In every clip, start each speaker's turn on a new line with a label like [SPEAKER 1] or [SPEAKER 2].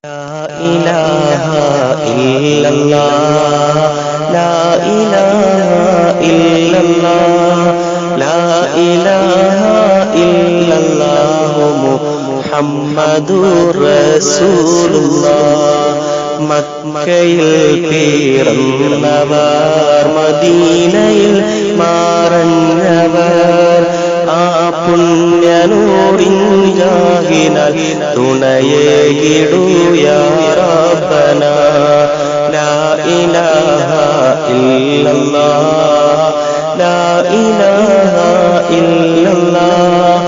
[SPEAKER 1] لا إله إلا الله لا إله إلا الله لا إله إلا الله محمد رسول الله മക്കയിൽ പിറന്നവർ മദീനയിൽ മറഞ്ഞവർ ആ പുണ്യനൂറിൻ ജാഹിനാൽ തുണയേകിടൂ യാ റബ്ബനാ ലാ ഇലാഹ ഇല്ലല്ലാഹ് ലാ ഇലാഹ ഇല്ലല്ലാഹ്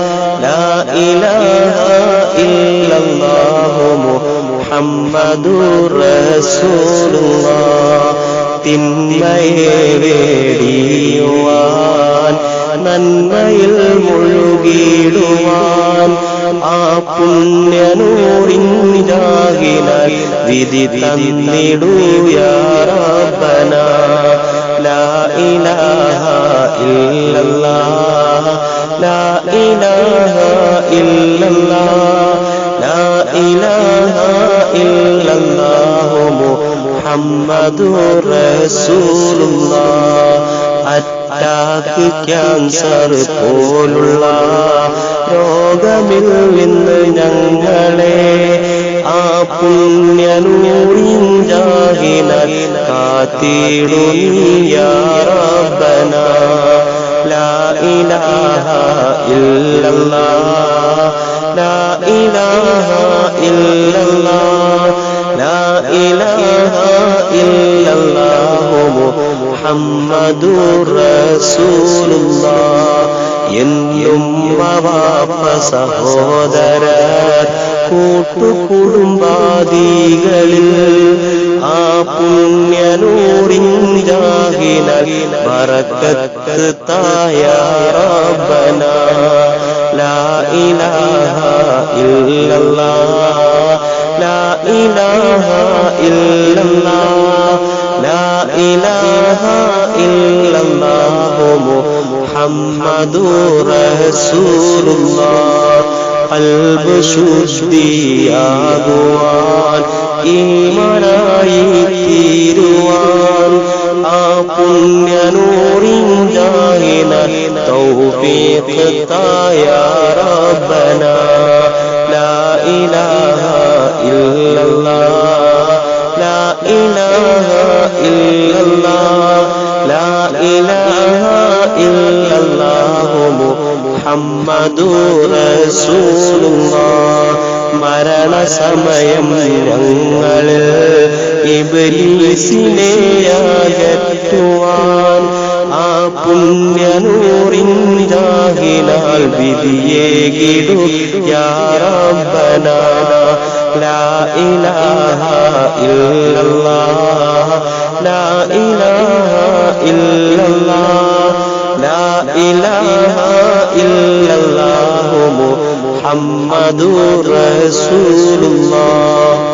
[SPEAKER 1] ലാ ഇലാഹ ഇല്ലല്ലാഹു മുഹമ്മദുർ റസൂലുള്ളാഹ് തിന്മയെ വെടിയുവാൻ നന്മയിൽ മുഴുകിടുവാൻ ആ പുണ്യനൂറിൻ ജാഹിനാൽ വിധി തന്നിടൂ യാ റബ്ബനാ ലാ ഇലാഹ ഇല്ലല്ലാഹ് ലാ ഇലാഹ ഇല്ലല്ലാഹ് ലാ ഇലാഹ ഇല്ലല്ലാഹു മുഹമ്മദുർ റസൂലുള്ളാഹ് അറ്റാക്ക് ക്യാൻസർ പോലുള്ള രോഗമിൽ നിന്ന് ഞങ്ങളെ ആ പുണ്യനൂറിൻ ജാഹിനാൽ കാത്തിടൂ നീ യാ റബ്ബനാ ലാ ഇലാഹ ഇല്ലല്ലാഹ് ലാ ഇലാഹ ഇല്ലല്ലാഹ് ലാ ഇലാഹ ഇല്ലല്ലാഹു മുഹമ്മദുർ റസൂലുള്ളാഹ് എന്നും വാപ്പ സഹോദരർ കൂട്ടുകുടുംബാദികളിൽ ആ പുണ്യനൂറിൻ ജാഹിനാൽ ബറക്കത്ത് തായ റബ്ബനാ ലാ ഇലാഹ ഇല്ലല്ലാഹ് ലാ ഇലാഹ ഇല്ലല്ലാഹ് ലാ ഇലാഹ ഇല്ലല്ലാഹു മുഹമ്മദുർ റസൂലുള്ളാഹ് ഖൽബ് ശുദ്ധിയാകുവാൻ ഈമാനായി തീരുവാൻ ആ പുണ്യനൂറിൻ ജാഹിനാൽ തൗഫീഖ് തായ റബ്ബനാ ലാ ഇലാഹ ഇല്ലല്ലാഹ് ലാ ഇലാഹ ഇല്ലല്ലാഹ് ലാ ഇലാഹ ഇല്ലല്ലാഹു മുഹമ്മദുർ റസൂലുള്ളാഹ് മരണസമയം ഞങ്ങളിൽ ഇബ്ലീസിനെ അകറ്റുവാൻ ആ പുണ്യനൂറിൻ ജാഹിനാൽ വിധിയേകിടൂ യാ റബ്ബനാ ലാ ഇലാഹ ഇല്ലല്ലാഹ് ലാ ഇലാഹ ഇല്ലല്ലാഹ് ലാ ഇലാഹ ഇല്ലല്ലാഹു മുഹമ്മദുർ റസൂലുള്ളാഹ്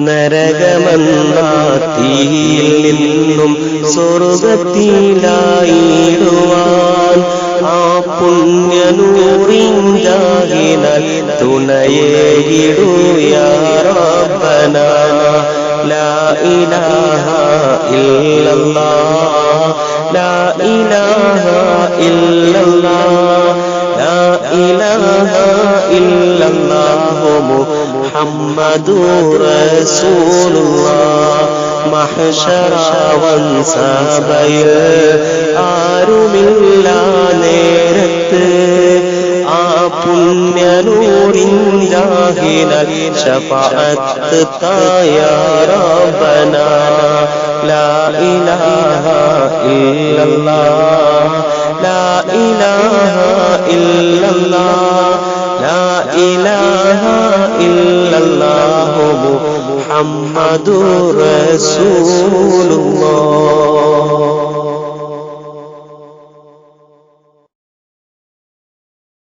[SPEAKER 1] നരകമെന്ന തീയിൽ നിന്നും സ്വർഗ്ഗത്തിലായിടുവാൻ ആ പുണ്യനൂറിൻ ജാഹിനാൽ തുണയേകിടൂ യാ റബ്ബനാ ലാ ഇലാഹ ഇല്ലല്ലാഹ് ലാ ഇലാഹ ഇല്ലല്ലാഹ് ലാ ഇലാഹ ഇല്ലല്ലാഹു മുഹമ്മദുർ റസൂലുള്ളാഹ് മഹ്ശറവൻ സഭയിൽ ആരുമില്ല നേരത്ത് ആ പുണ്യനൂറിൻ ജാഹിനാൽ ശഫാഅത്ത് തായ റബ്ബനാ ലാ ഇലാഹ ഇല്ലല്ലാഹ് ലാ ഇലാഹ ഇല്ലല്ലാഹ് ലാ ഇലാഹ ഇല്ലല്ലാഹു മുഹമ്മദുർ റസൂലുള്ളാഹ്